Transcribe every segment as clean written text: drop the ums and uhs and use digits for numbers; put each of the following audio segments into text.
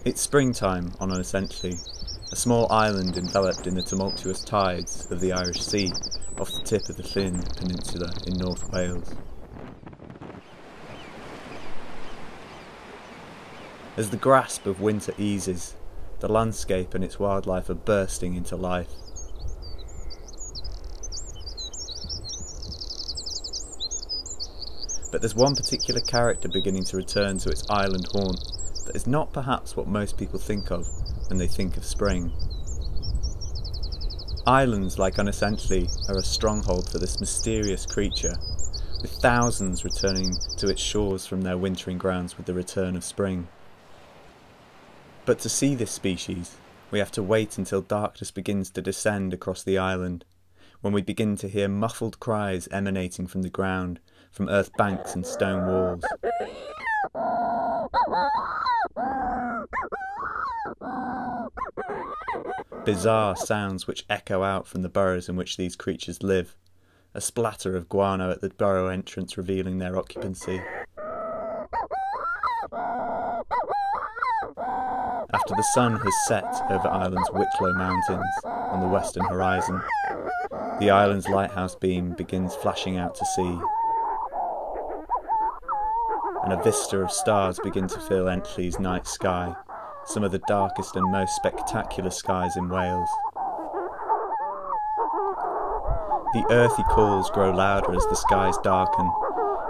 It's springtime on Ynys Enlli, a small island enveloped in the tumultuous tides of the Irish Sea off the tip of the Llyn Peninsula in North Wales. As the grasp of winter eases, the landscape and its wildlife are bursting into life. But there's one particular character beginning to return to its island haunt that is not perhaps what most people think of when they think of spring. Islands like Ynys Enlli are a stronghold for this mysterious creature, with thousands returning to its shores from their wintering grounds with the return of spring. But to see this species, we have to wait until darkness begins to descend across the island, when we begin to hear muffled cries emanating from the ground, from earth banks and stone walls. Bizarre sounds which echo out from the burrows in which these creatures live, a splatter of guano at the burrow entrance revealing their occupancy. After the sun has set over Ireland's Wicklow Mountains on the western horizon, the island's lighthouse beam begins flashing out to sea, and a vista of stars begin to fill Enlli's night sky, some of the darkest and most spectacular skies in Wales. The earthy calls grow louder as the skies darken,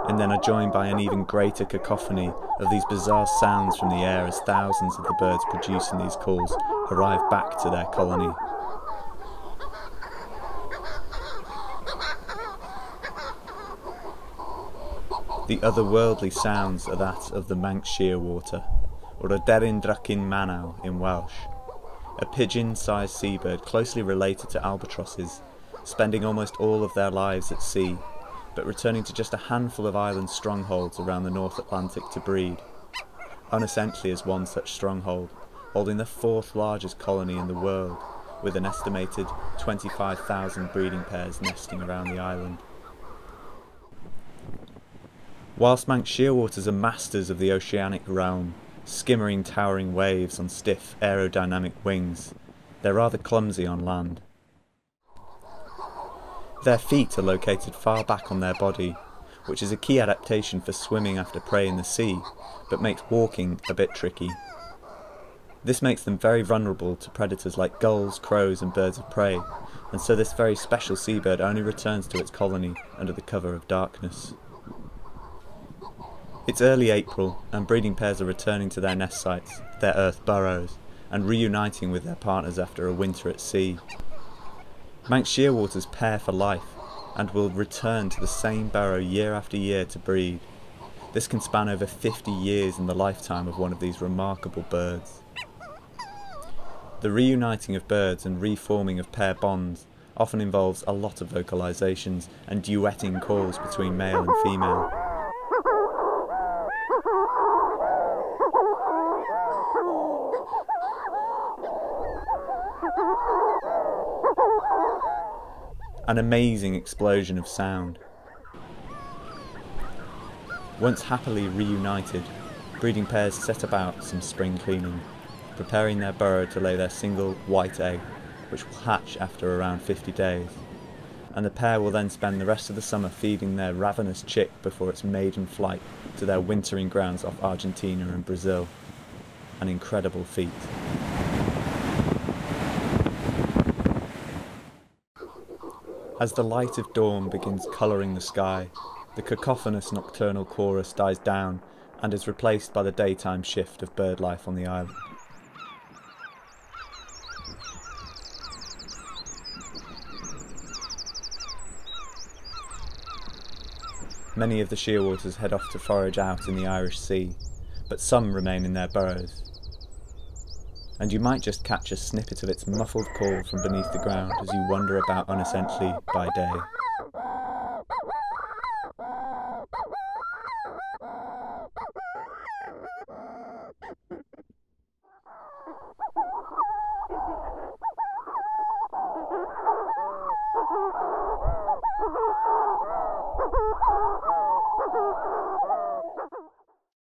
and then are joined by an even greater cacophony of these bizarre sounds from the air as thousands of the birds producing these calls arrive back to their colony. The otherworldly sounds are that of the Manx Shearwater, or Aderyn Drycin Manaw in Welsh, a pigeon-sized seabird closely related to albatrosses, spending almost all of their lives at sea, but returning to just a handful of island strongholds around the North Atlantic to breed. Ynys Enlli is one such stronghold, holding the fourth largest colony in the world, with an estimated 25,000 breeding pairs nesting around the island. Whilst Manx Shearwaters are masters of the oceanic realm, skimmering towering waves on stiff aerodynamic wings, they're rather clumsy on land. Their feet are located far back on their body, which is a key adaptation for swimming after prey in the sea, but makes walking a bit tricky. This makes them very vulnerable to predators like gulls, crows and birds of prey, and so this very special seabird only returns to its colony under the cover of darkness. It's early April, and breeding pairs are returning to their nest sites, their earth burrows, and reuniting with their partners after a winter at sea. Manx Shearwaters pair for life, and will return to the same burrow year after year to breed. This can span over 50 years in the lifetime of one of these remarkable birds. The reuniting of birds and reforming of pair bonds often involves a lot of vocalisations and duetting calls between male and female. An amazing explosion of sound. Once happily reunited, breeding pairs set about some spring cleaning, preparing their burrow to lay their single white egg, which will hatch after around 50 days, and the pair will then spend the rest of the summer feeding their ravenous chick before its maiden flight to their wintering grounds off Argentina and Brazil. An incredible feat. As the light of dawn begins colouring the sky, the cacophonous nocturnal chorus dies down and is replaced by the daytime shift of bird life on the island. Many of the shearwaters head off to forage out in the Irish Sea, but some remain in their burrows. And you might just catch a snippet of its muffled call from beneath the ground as you wander about Ynys Enlli by day.